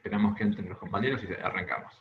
Esperamos que entren los compañeros y arrancamos.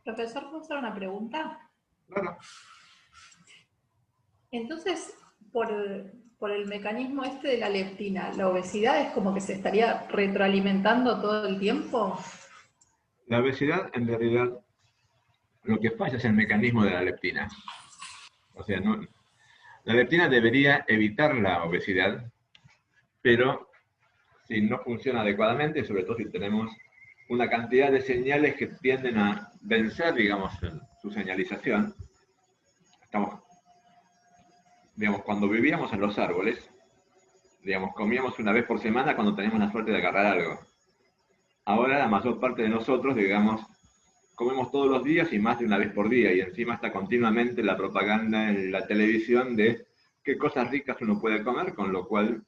Profesor, ¿puedo hacer una pregunta? Claro. Entonces, por el mecanismo este de la leptina, ¿la obesidad es como que se estaría retroalimentando todo el tiempo? La obesidad, en realidad, lo que falla es el mecanismo de la leptina. O sea, no, la leptina debería evitar la obesidad, pero si no funciona adecuadamente, sobre todo si tenemos una cantidad de señales que tienden a vencer, digamos, su señalización. Digamos, cuando vivíamos en los árboles, digamos, comíamos una vez por semana cuando teníamos la suerte de agarrar algo. Ahora la mayor parte de nosotros, digamos, comemos todos los días y más de una vez por día, y encima está continuamente la propaganda en la televisión de qué cosas ricas uno puede comer, con lo cual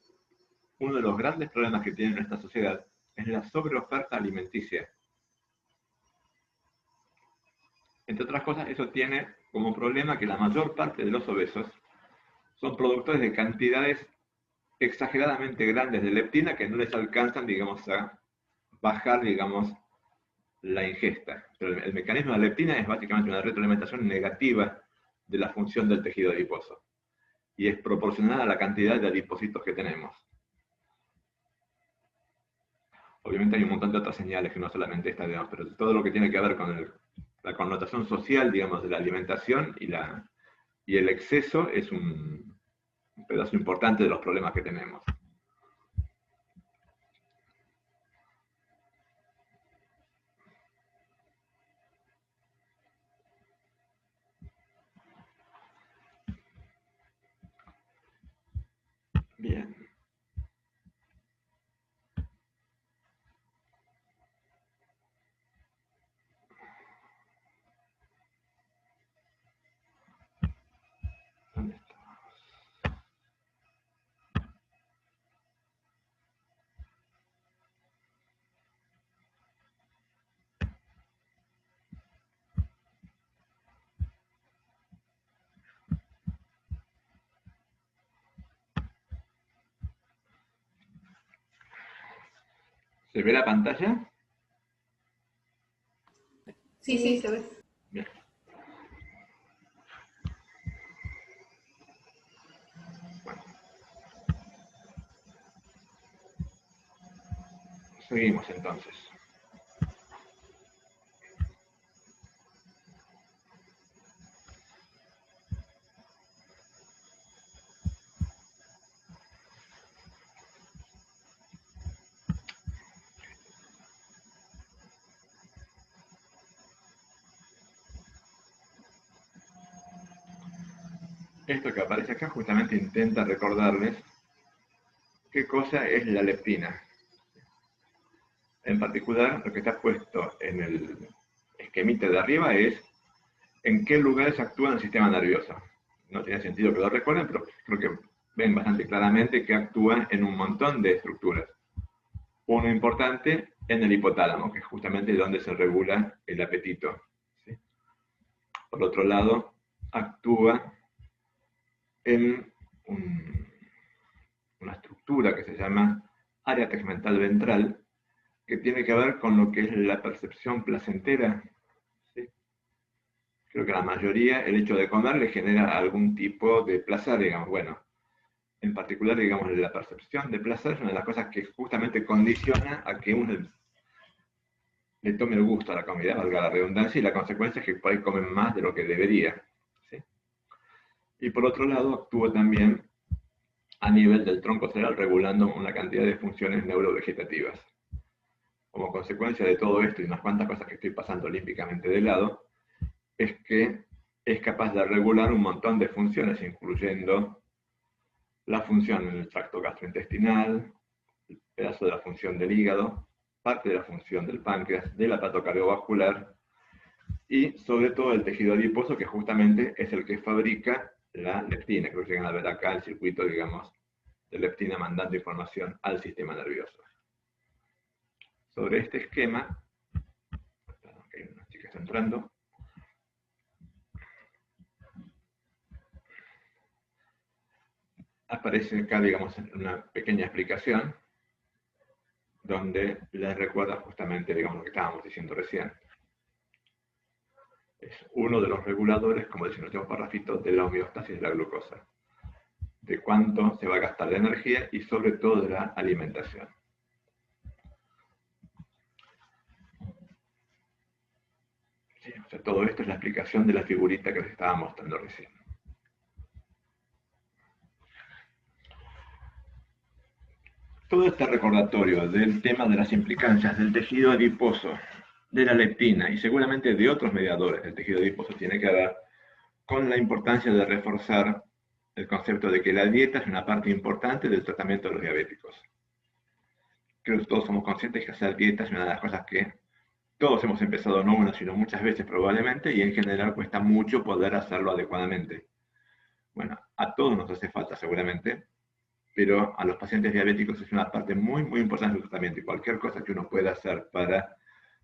uno de los grandes problemas que tiene nuestra sociedad es la sobreoferta alimenticia. Entre otras cosas, eso tiene como problema que la mayor parte de los obesos son productores de cantidades exageradamente grandes de leptina que no les alcanzan, digamos, a bajar, digamos, la ingesta. Pero el mecanismo de la leptina es básicamente una retroalimentación negativa de la función del tejido adiposo y es proporcional a la cantidad de adipocitos que tenemos. Obviamente hay un montón de otras señales que no solamente esta, digamos, pero todo lo que tiene que ver con la connotación social, digamos, de la alimentación y el exceso es un pedazo importante de los problemas que tenemos. Bien. ¿Dónde está? ¿Se ve la pantalla? Sí, sí, se ve. Bien. Bueno, seguimos entonces. Esto que aparece acá justamente intenta recordarles qué cosa es la leptina. En particular, lo que está puesto en el esquemita de arriba es en qué lugares actúa en el sistema nervioso. No tiene sentido que lo recuerden, pero creo que ven bastante claramente que actúa en un montón de estructuras. Uno importante en el hipotálamo, que es justamente donde se regula el apetito. ¿Sí? Por otro lado, actúa en un una estructura que se llama área tegmental ventral, que tiene que ver con lo que es la percepción placentera. ¿Sí? Creo que a la mayoría el hecho de comer le genera algún tipo de placer, digamos. Bueno, en particular, digamos, la percepción de placer es una de las cosas que justamente condiciona a que uno le tome el gusto a la comida, valga la redundancia, y la consecuencia es que por ahí comen más de lo que debería. ¿Sí? Y por otro lado, actúa también a nivel del tronco cerebral, regulando una cantidad de funciones neurovegetativas. Como consecuencia de todo esto y unas cuantas cosas que estoy pasando olímpicamente de lado, es que es capaz de regular un montón de funciones, incluyendo la función en el tracto gastrointestinal, el pedazo de la función del hígado, parte de la función del páncreas, del aparato cardiovascular y sobre todo el tejido adiposo, que justamente es el que fabrica la leptina. Creo que llegan a ver acá el circuito, digamos, de leptina mandando información al sistema nervioso. Sobre este esquema, perdón, que hay una chica que está entrando, aparece acá, digamos, una pequeña explicación donde les recuerda justamente, digamos, lo que estábamos diciendo recién. Es uno de los reguladores, como decía el último parrafito, de la homeostasis de la glucosa, de cuánto se va a gastar de energía y sobre todo de la alimentación. Sí, o sea, todo esto es la explicación de la figurita que les estaba mostrando recién. Todo este recordatorio del tema de las implicancias del tejido adiposo, de la leptina y seguramente de otros mediadores del tejido adiposo tiene que ver con la importancia de reforzar el concepto de que la dieta es una parte importante del tratamiento de los diabéticos. Creo que todos somos conscientes que hacer dieta es una de las cosas que todos hemos empezado no una, sino muchas veces probablemente, y en general cuesta mucho poder hacerlo adecuadamente. Bueno, a todos nos hace falta seguramente, pero a los pacientes diabéticos es una parte muy, muy importante del tratamiento, y cualquier cosa que uno pueda hacer para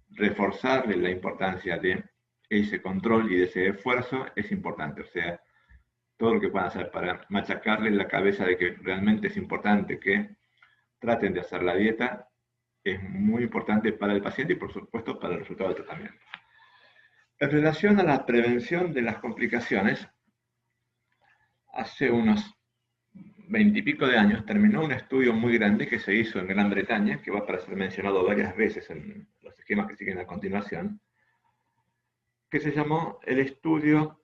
reforzarle la importancia de ese control y de ese esfuerzo es importante. O sea, todo lo que puedan hacer para machacarle la cabeza de que realmente es importante que traten de hacer la dieta es muy importante para el paciente y por supuesto para el resultado del tratamiento. En relación a la prevención de las complicaciones, hace unos 20 y pico de años terminó un estudio muy grande que se hizo en Gran Bretaña, que va a ser mencionado varias veces en los esquemas que siguen a continuación, que se llamó el estudio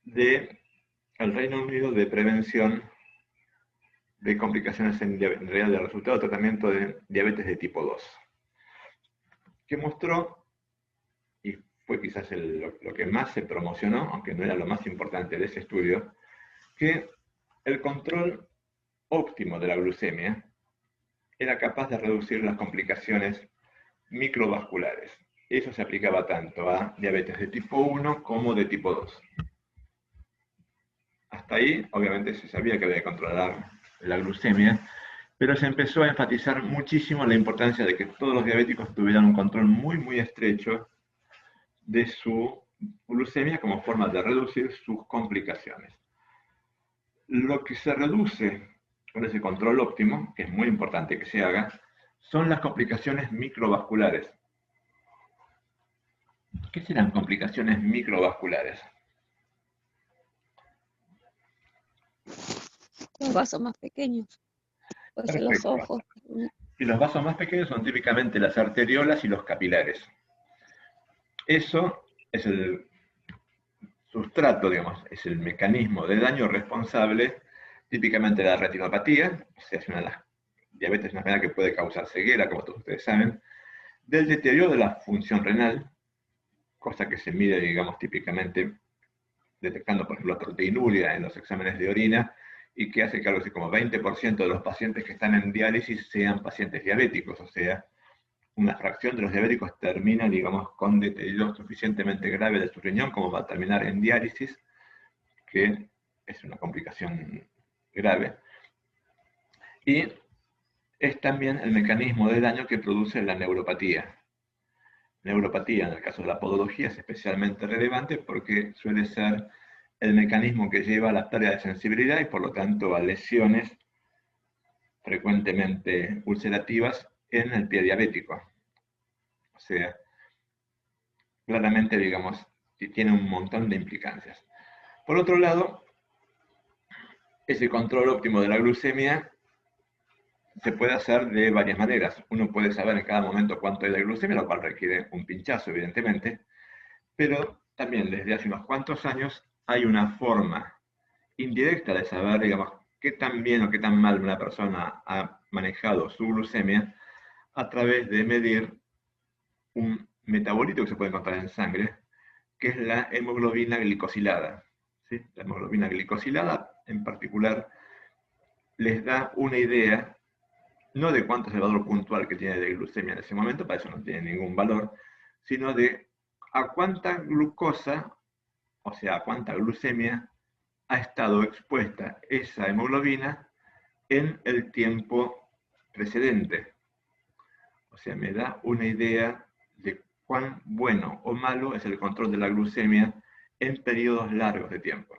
del Reino Unido de prevención de complicaciones en realidad del resultado de tratamiento de diabetes de tipo 2, que mostró, y fue quizás lo que más se promocionó, aunque no era lo más importante de ese estudio, que el control óptimo de la glucemia era capaz de reducir las complicaciones microvasculares. Eso se aplicaba tanto a diabetes de tipo 1 como de tipo 2. Hasta ahí, obviamente, se sabía que había que controlar la glucemia, pero se empezó a enfatizar muchísimo la importancia de que todos los diabéticos tuvieran un control muy, muy estrecho de su glucemia como forma de reducir sus complicaciones. Lo que se reduce con ese control óptimo, que es muy importante que se haga, son las complicaciones microvasculares. ¿Qué serán complicaciones microvasculares? Los vasos más pequeños, puede ser los ojos. Y los vasos más pequeños son típicamente las arteriolas y los capilares. Eso es el sustrato, digamos, es el mecanismo de daño responsable típicamente de la retinopatía, o sea, es una de las diabetes, una enfermedad que puede causar ceguera, como todos ustedes saben, del deterioro de la función renal, cosa que se mide, digamos, típicamente detectando, por ejemplo, proteinuria en los exámenes de orina, y que hace que algo así como 20% de los pacientes que están en diálisis sean pacientes diabéticos, o sea, una fracción de los diabéticos termina, digamos, con deterioro suficientemente grave de su riñón como va a terminar en diálisis, que es una complicación grave. Y es también el mecanismo de daño que produce la neuropatía. Neuropatía, en el caso de la podología, es especialmente relevante porque suele ser el mecanismo que lleva a la pérdida de sensibilidad y por lo tanto a lesiones frecuentemente ulcerativas en el pie diabético. O sea, claramente, digamos, tiene un montón de implicancias. Por otro lado, ese control óptimo de la glucemia se puede hacer de varias maneras. Uno puede saber en cada momento cuánto hay de glucemia, lo cual requiere un pinchazo, evidentemente, pero también desde hace unos cuantos años hay una forma indirecta de saber, digamos, qué tan bien o qué tan mal una persona ha manejado su glucemia a través de medir un metabolito que se puede encontrar en sangre, que es la hemoglobina glicosilada. ¿Sí? La hemoglobina glicosilada, en particular, les da una idea, no de cuánto es el valor puntual que tiene de glucemia en ese momento, para eso no tiene ningún valor, sino de a cuánta glucosa, o sea, a cuánta glucemia ha estado expuesta esa hemoglobina en el tiempo precedente. O sea, me da una idea de cuán bueno o malo es el control de la glucemia en periodos largos de tiempo.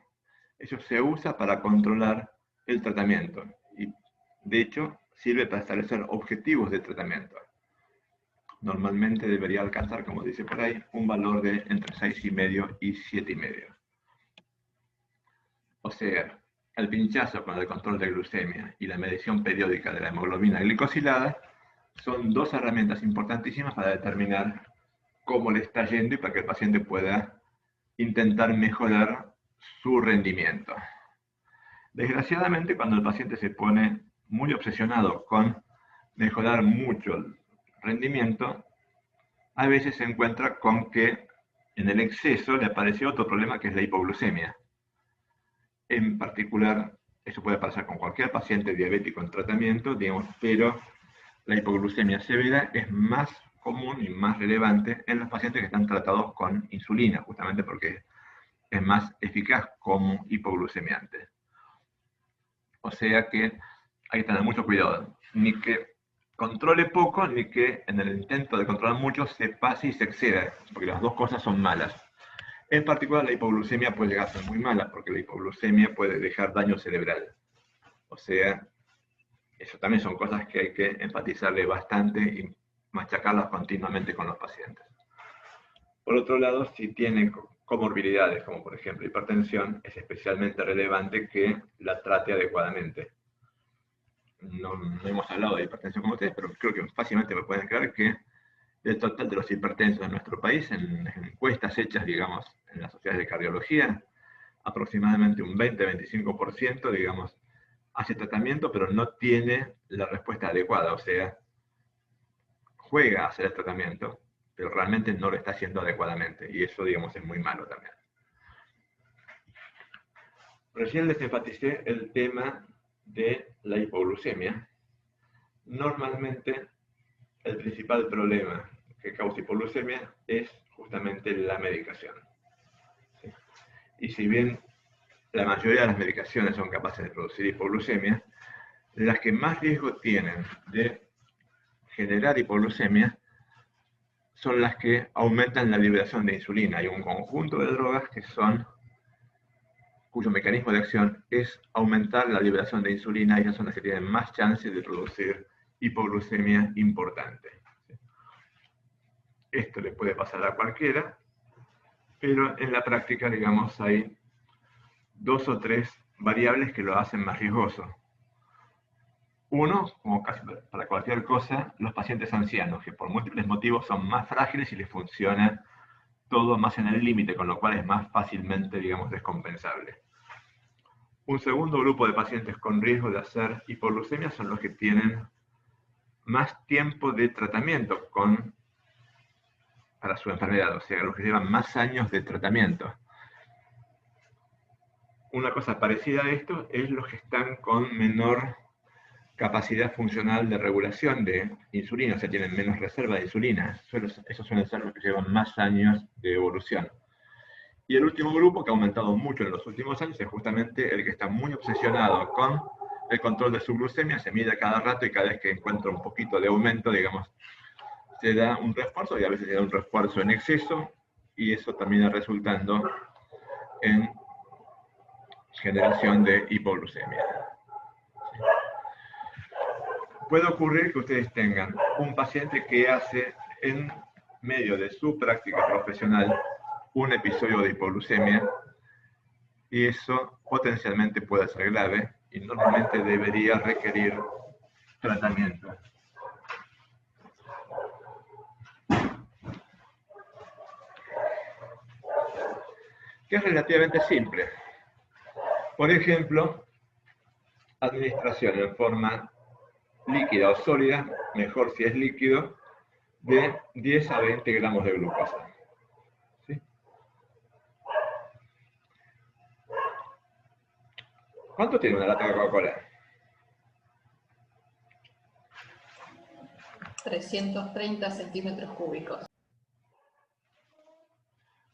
Eso se usa para controlar el tratamiento y, de hecho, sirve para establecer objetivos de tratamiento. Normalmente debería alcanzar, como dice por ahí, un valor de entre 6,5 y 7,5. O sea, el pinchazo con el control de glucemia y la medición periódica de la hemoglobina glicosilada son dos herramientas importantísimas para determinar cómo le está yendo y para que el paciente pueda intentar mejorar su rendimiento. Desgraciadamente, cuando el paciente se pone muy obsesionado con mejorar mucho el rendimiento, a veces se encuentra con que en el exceso le aparece otro problema que es la hipoglucemia. En particular, eso puede pasar con cualquier paciente diabético en tratamiento, digamos, pero la hipoglucemia severa es más común y más relevante en los pacientes que están tratados con insulina, justamente porque es más eficaz como hipoglucemiante. O sea que hay que tener mucho cuidado, ni que controle poco, ni que en el intento de controlar mucho se pase y se exceda, porque las dos cosas son malas. En particular, la hipoglucemia puede llegar a ser muy mala, porque la hipoglucemia puede dejar daño cerebral. O sea, eso también son cosas que hay que enfatizarle bastante y machacarlas continuamente con los pacientes. Por otro lado, si tienen comorbilidades, como por ejemplo hipertensión, es especialmente relevante que la trate adecuadamente. No hemos hablado de hipertensión como ustedes, pero creo que fácilmente me pueden creer que del total de los hipertensos en nuestro país, en encuestas hechas, digamos, en las sociedades de cardiología, aproximadamente un 20-25%, digamos, hace tratamiento, pero no tiene la respuesta adecuada, o sea, juega a hacer el tratamiento, pero realmente no lo está haciendo adecuadamente, y eso, digamos, es muy malo también. Recién les enfaticé el tema de la hipoglucemia. Normalmente, el principal problema que causa hipoglucemia es justamente la medicación. ¿Sí? Y si bien la mayoría de las medicaciones son capaces de producir hipoglucemia, las que más riesgo tienen de generar hipoglucemia son las que aumentan la liberación de insulina. Hay un conjunto de drogas cuyo mecanismo de acción es aumentar la liberación de insulina, y esas son las que tienen más chances de producir hipoglucemia importante. Esto le puede pasar a cualquiera, pero en la práctica, digamos, hay 2 o 3 variables que lo hacen más riesgoso. Uno, como casi para cualquier cosa, los pacientes ancianos, que por múltiples motivos son más frágiles y les funciona todo más en el límite, con lo cual es más fácilmente, digamos, descompensable. Un segundo grupo de pacientes con riesgo de hacer hipoglucemia son los que tienen más tiempo de tratamiento para su enfermedad, o sea, los que llevan más años de tratamiento. Una cosa parecida a esto es los que están con menor capacidad funcional de regulación de insulina, o sea, tienen menos reserva de insulina. Esos suelen ser los que llevan más años de evolución. Y el último grupo, que ha aumentado mucho en los últimos años, es justamente el que está muy obsesionado con el control de su glucemia, se mide cada rato y cada vez que encuentra un poquito de aumento, digamos, se da un refuerzo, y a veces se da un refuerzo en exceso, y eso termina resultando en generación de hipoglucemia. Puede ocurrir que ustedes tengan un paciente que hace en medio de su práctica profesional un episodio de hipoglucemia y eso potencialmente puede ser grave y normalmente debería requerir tratamiento. Que es relativamente simple. Por ejemplo, administración en forma líquida o sólida, mejor si es líquido, de 10 a 20 gramos de glucosa. ¿Sí? ¿Cuánto tiene una lata de Coca-Cola? 330 centímetros cúbicos.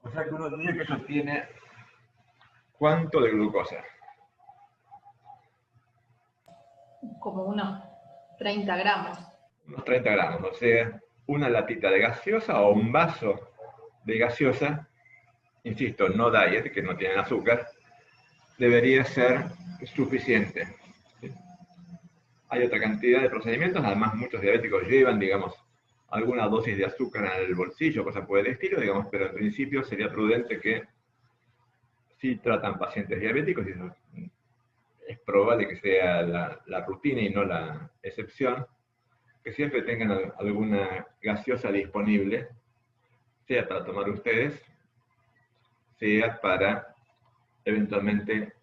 O sea que uno diría que eso tiene ¿cuánto de glucosa? Como unos 30 gramos. Unos 30 gramos, o sea, una latita de gaseosa o un vaso de gaseosa, insisto, no diet, que no tienen azúcar, debería ser suficiente. ¿Sí? Hay otra cantidad de procedimientos, además muchos diabéticos llevan, digamos, alguna dosis de azúcar en el bolsillo, cosas por el estilo, digamos, pero en principio sería prudente que si tratan pacientes diabéticos, y es probable que sea la rutina y no la excepción, que siempre tengan alguna gaseosa disponible, sea para tomar ustedes, sea para eventualmente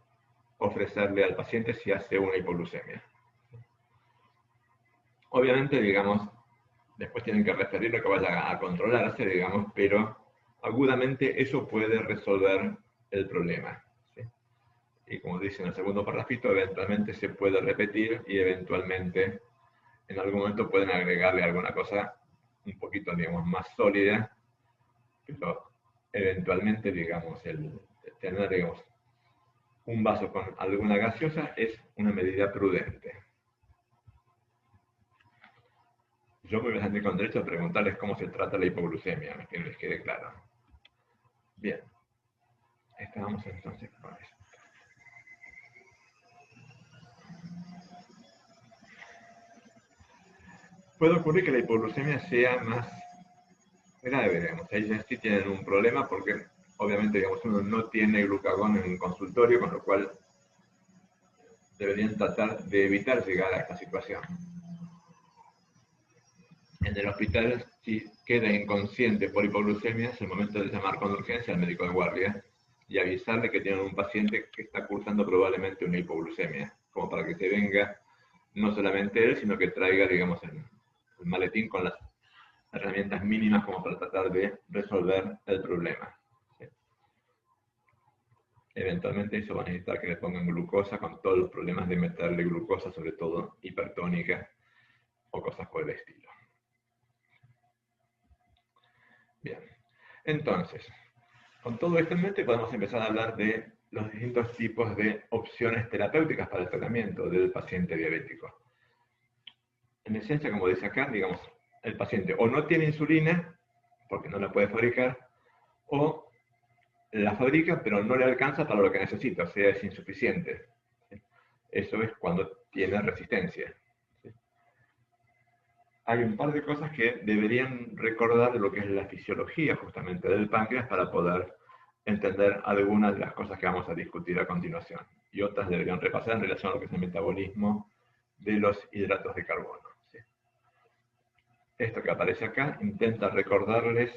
ofrecerle al paciente si hace una hipoglucemia. Obviamente, digamos, después tienen que referir lo que vaya a controlarse, digamos, pero agudamente eso puede resolver el problema. ¿Sí? Y como dice en el segundo parrafito, eventualmente se puede repetir y eventualmente en algún momento pueden agregarle alguna cosa un poquito, digamos, más sólida, pero eventualmente, digamos, el tener, digamos, un vaso con alguna gaseosa es una medida prudente. Yo me voy a sentir con derecho a preguntarles cómo se trata la hipoglucemia, que les quede claro. Bien, estábamos entonces con eso. Puede ocurrir que la hipoglucemia sea más grave, digamos. Ahí ya sí tienen un problema porque obviamente, digamos, uno no tiene glucagón en un consultorio, con lo cual deberían tratar de evitar llegar a esta situación. En el hospital, si queda inconsciente por hipoglucemia, es el momento de llamar con urgencia al médico de guardia y avisarle que tienen un paciente que está cursando probablemente una hipoglucemia, como para que se venga no solamente él, sino que traiga, digamos, el maletín con las herramientas mínimas como para tratar de resolver el problema. ¿Sí? Eventualmente eso va a necesitar que le pongan glucosa con todos los problemas de meterle glucosa, sobre todo hipertónica o cosas por el estilo. Bien, entonces, con todo esto en mente podemos empezar a hablar de los distintos tipos de opciones terapéuticas para el tratamiento del paciente diabético. En esencia, como dice acá, digamos, el paciente o no tiene insulina, porque no la puede fabricar, o la fabrica, pero no le alcanza para lo que necesita, o sea, es insuficiente. Eso es cuando tiene resistencia. Hay un par de cosas que deberían recordar de lo que es la fisiología justamente del páncreas para poder entender algunas de las cosas que vamos a discutir a continuación. Y otras deberían repasar en relación a lo que es el metabolismo de los hidratos de carbono. ¿Sí? Esto que aparece acá intenta recordarles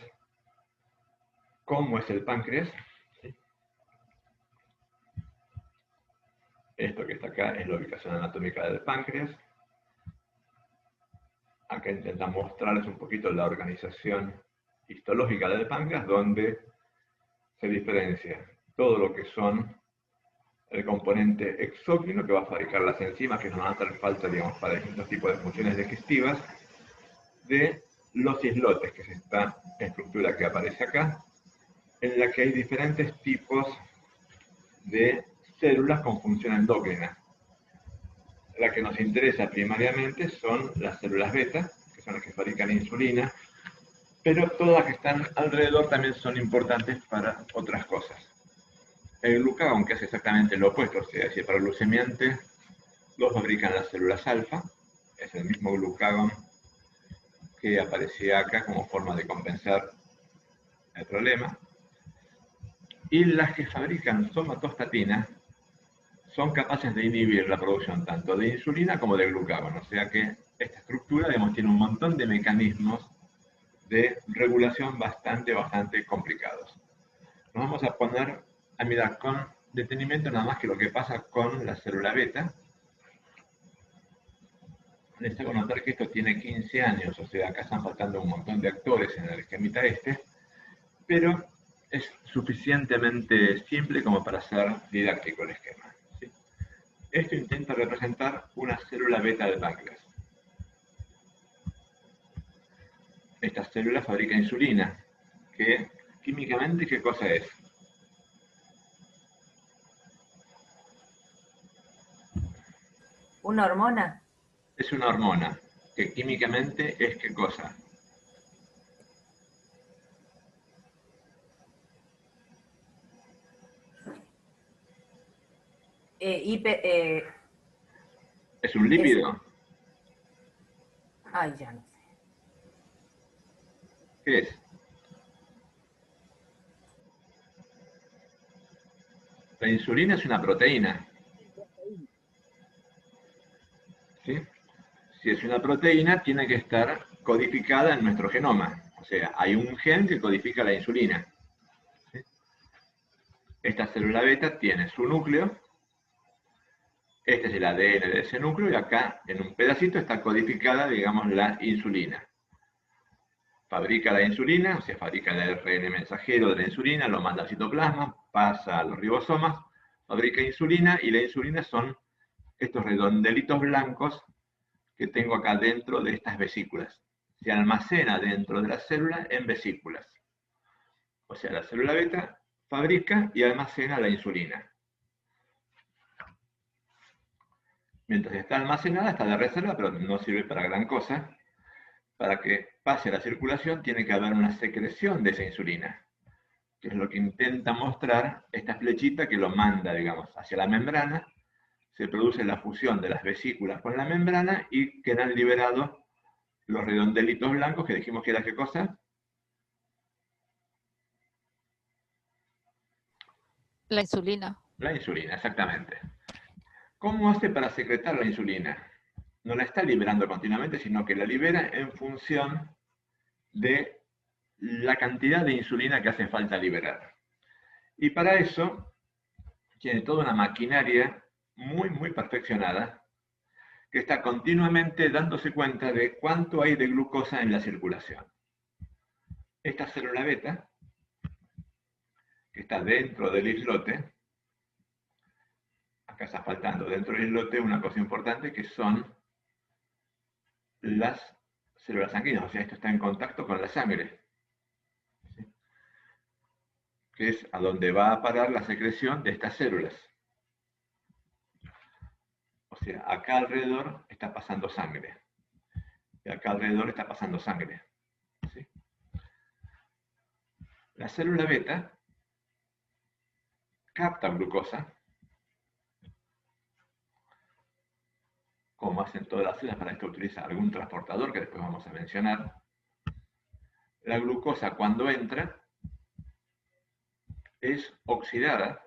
cómo es el páncreas. ¿Sí? Esto que está acá es la ubicación anatómica del páncreas. Acá intenta mostrarles un poquito la organización histológica del páncreas, donde se diferencia todo lo que son el componente exócrino que va a fabricar las enzimas que nos van a hacer falta, digamos, para distintos tipos de funciones digestivas, de los islotes, que es esta estructura que aparece acá, en la que hay diferentes tipos de células con función endocrina. La que nos interesa primariamente son las células beta, que son las que fabrican insulina, pero todas las que están alrededor también son importantes para otras cosas. El glucagón, que es exactamente lo opuesto, o sea, si el paraglucemiante lo fabrican las células alfa, es el mismo glucagón que aparecía acá como forma de compensar el problema. Y las que fabrican somatostatina son capaces de inhibir la producción tanto de insulina como de glucagón. O sea que esta estructura, digamos, tiene un montón de mecanismos de regulación bastante complicados. Nos vamos a poner a mirar con detenimiento nada más que lo que pasa con la célula beta. Les hago notar que esto tiene 15 años, o sea, acá están faltando un montón de actores en el esquemita este, pero es suficientemente simple como para ser didáctico el esquema, ¿sí? Esto intenta representar una célula beta del páncreas. Esta célula fabrica insulina, que químicamente, ¿qué cosa es? ¿Una hormona? Es una hormona, que químicamente es ¿qué cosa? ¿Es un lípido? Ay, ya no sé. ¿Qué es? La insulina es una proteína. ¿Sí? Si es una proteína, tiene que estar codificada en nuestro genoma. O sea, hay un gen que codifica la insulina. ¿Sí? Esta célula beta tiene su núcleo. Este es el ADN de ese núcleo y acá, en un pedacito, está codificada, digamos, la insulina. Fabrica la insulina, o sea, fabrica el ARN mensajero de la insulina, lo manda al citoplasma, pasa a los ribosomas, fabrica insulina, y la insulina son estos redondelitos blancos que tengo acá dentro de estas vesículas. Se almacena dentro de la célula en vesículas. O sea, la célula beta fabrica y almacena la insulina. Mientras está almacenada, está de reserva, pero no sirve para gran cosa. Para que pase la circulación tiene que haber una secreción de esa insulina, que es lo que intenta mostrar esta flechita que lo manda, digamos, hacia la membrana. Se produce la fusión de las vesículas con la membrana y quedan liberados los redondelitos blancos que dijimos que era ¿qué cosa? La insulina. La insulina, exactamente. ¿Cómo hace para secretar la insulina? No la está liberando continuamente, sino que la libera en función de la cantidad de insulina que hace falta liberar. Y para eso tiene toda una maquinaria muy perfeccionada que está continuamente dándose cuenta de cuánto hay de glucosa en la circulación. Esta célula beta, que está dentro del islote, acá está faltando dentro del islote una cosa importante que son las células sanguíneas, o sea, esto está en contacto con la sangre, ¿sí? Que es a donde va a parar la secreción de estas células. O sea, acá alrededor está pasando sangre. Y acá alrededor está pasando sangre, ¿sí? La célula beta capta glucosa, como hacen todas las células. Para esto utiliza algún transportador que después vamos a mencionar. La glucosa, cuando entra, es oxidada.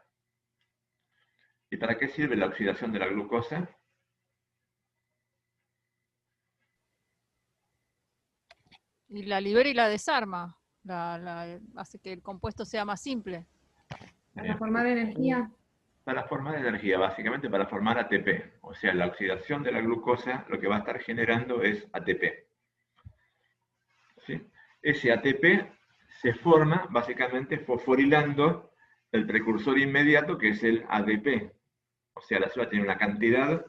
¿Y para qué sirve la oxidación de la glucosa? Y la libera y la desarma. Hace que el compuesto sea más simple. Para formar energía. Para formar energía, básicamente para formar ATP. O sea, la oxidación de la glucosa lo que va a estar generando es ATP. ¿Sí? Ese ATP se forma básicamente fosforilando el precursor inmediato que es el ADP. O sea, la célula tiene una cantidad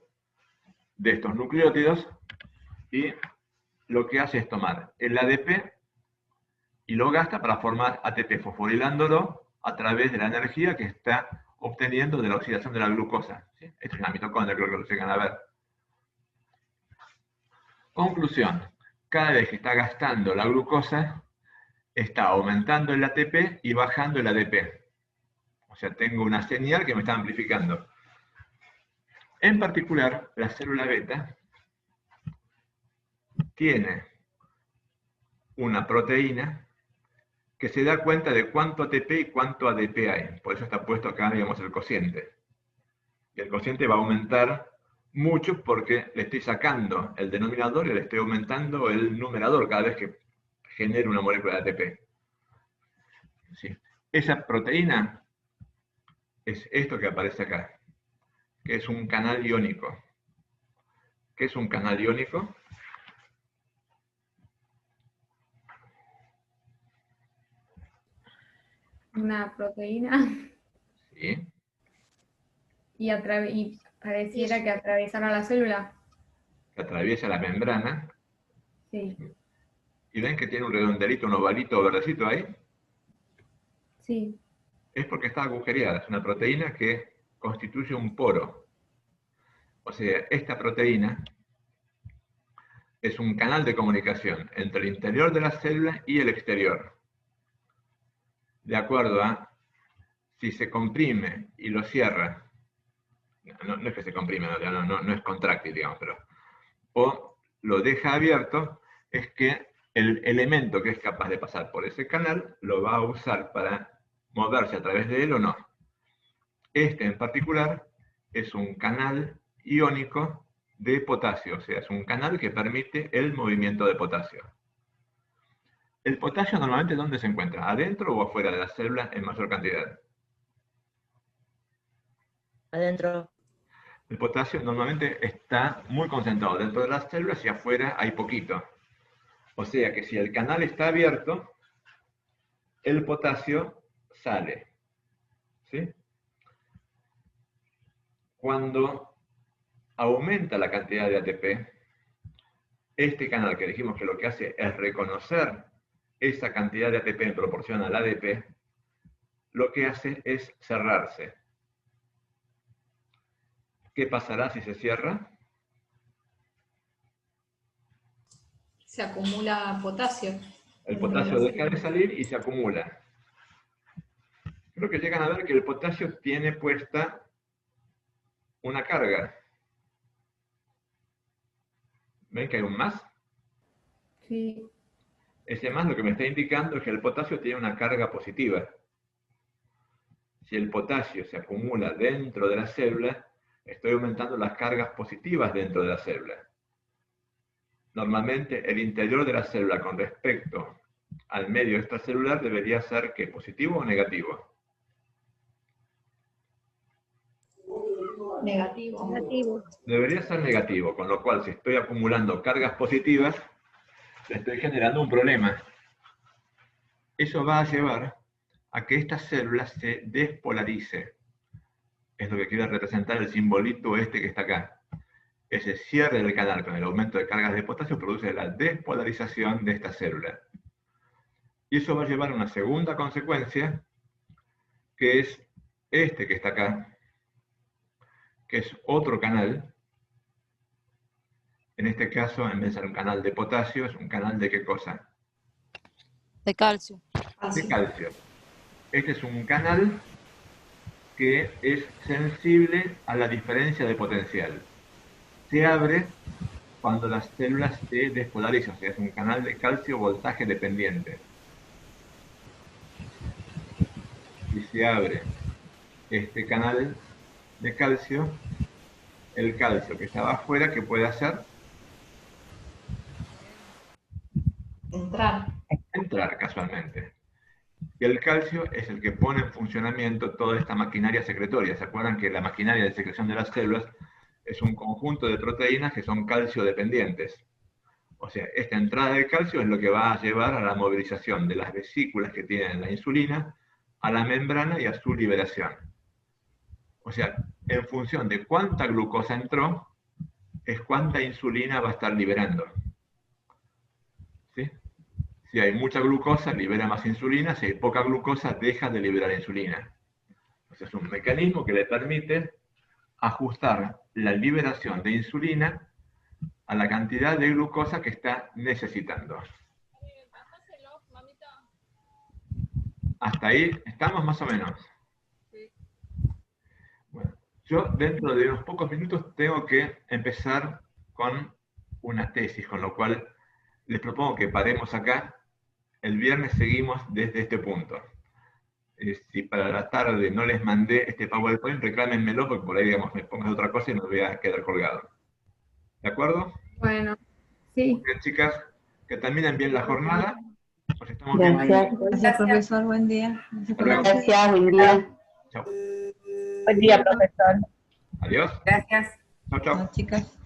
de estos nucleótidos y lo que hace es tomar el ADP y lo gasta para formar ATP, fosforilándolo a través de la energía que está obteniendo de la oxidación de la glucosa. ¿Sí? Esto es una mitocondria, creo que lo llegan a ver. Conclusión: cada vez que está gastando la glucosa, está aumentando el ATP y bajando el ADP. O sea, tengo una señal que me está amplificando. En particular, la célula beta tiene una proteína que se da cuenta de cuánto ATP y cuánto ADP hay. Por eso está puesto acá, digamos, el cociente. Y el cociente va a aumentar mucho porque le estoy sacando el denominador y le estoy aumentando el numerador cada vez que genere una molécula de ATP. ¿Sí? Esa proteína es esto que aparece acá, que es un canal iónico. ¿Qué es un canal iónico? Una proteína Sí. y pareciera que atravesara la célula. Que atraviesa la membrana. Sí, ¿Y ven que tiene un redondelito, un ovalito verdecito ahí? sí. Es porque está agujereada. Es una proteína que constituye un poro. O sea, esta proteína es un canal de comunicación entre el interior de la célula y el exterior. De acuerdo a si se comprime y lo cierra, no es que se comprime, no es contráctil, digamos, pero, o lo deja abierto, es que el elemento que es capaz de pasar por ese canal lo va a usar para moverse a través de él o no. Este en particular es un canal iónico de potasio, o sea, es un canal que permite el movimiento de potasio. ¿El potasio normalmente dónde se encuentra? ¿Adentro o afuera de la célula en mayor cantidad? Adentro. El potasio normalmente está muy concentrado dentro de las células y afuera hay poquito. O sea que si el canal está abierto, el potasio sale. ¿Sí? Cuando aumenta la cantidad de ATP, este canal que dijimos que lo que hace es reconocer esa cantidad de ATP en proporción al ADP, lo que hace es cerrarse. ¿Qué pasará si se cierra? Se acumula potasio. El potasio deja de salir y se acumula. Creo que llegan a ver que el potasio tiene puesta una carga. ¿Ven que hay un más? Sí, Ese más lo que me está indicando es que el potasio tiene una carga positiva. Si el potasio se acumula dentro de la célula, estoy aumentando las cargas positivas dentro de la célula. Normalmente el interior de la célula con respecto al medio extracelular debería ser ¿qué? ¿Positivo o negativo? Negativo. negativo. Debería ser negativo, con lo cual si estoy acumulando cargas positivas, le estoy generando un problema. Eso va a llevar a que esta célula se despolarice. Es lo que quiere representar el simbolito este que está acá. Ese cierre del canal con el aumento de cargas de potasio produce la despolarización de esta célula. Y eso va a llevar a una segunda consecuencia, que es este que está acá, que es otro canal. En este caso, en vez de ser un canal de potasio, es un canal de ¿qué cosa? De calcio. De calcio. Este es un canal que es sensible a la diferencia de potencial. Se abre cuando las células se despolarizan, o sea, es un canal de calcio voltaje dependiente. Si se abre este canal de calcio, el calcio que estaba afuera, ¿qué puede hacer? Entrar casualmente. Y el calcio es el que pone en funcionamiento toda esta maquinaria secretoria. ¿Se acuerdan que la maquinaria de secreción de las células es un conjunto de proteínas que son calcio dependientes? O sea, esta entrada de calcio es lo que va a llevar a la movilización de las vesículas que tienen la insulina a la membrana y a su liberación. O sea, en función de cuánta glucosa entró, es cuánta insulina va a estar liberando. ¿Sí? Si hay mucha glucosa, libera más insulina. Si hay poca glucosa, deja de liberar insulina. O sea, es un mecanismo que le permite ajustar la liberación de insulina a la cantidad de glucosa que está necesitando. Hasta ahí estamos más o menos. Yo dentro de unos pocos minutos tengo que empezar con una tesis, con lo cual les propongo que paremos acá. El viernes seguimos desde este punto. Si para la tarde no les mandé este PowerPoint, reclámenmelo porque por ahí, digamos, me pongas otra cosa y me voy a quedar colgado. ¿De acuerdo? Bueno, sí. Bien, chicas, que terminen bien la jornada. Nos estamos viendo. Gracias. Gracias, profesor. Buen día. Hasta luego. Gracias, buen día. Chao. Buen día, profesor. Adiós. Gracias. Chao, chao. Chao, chicas.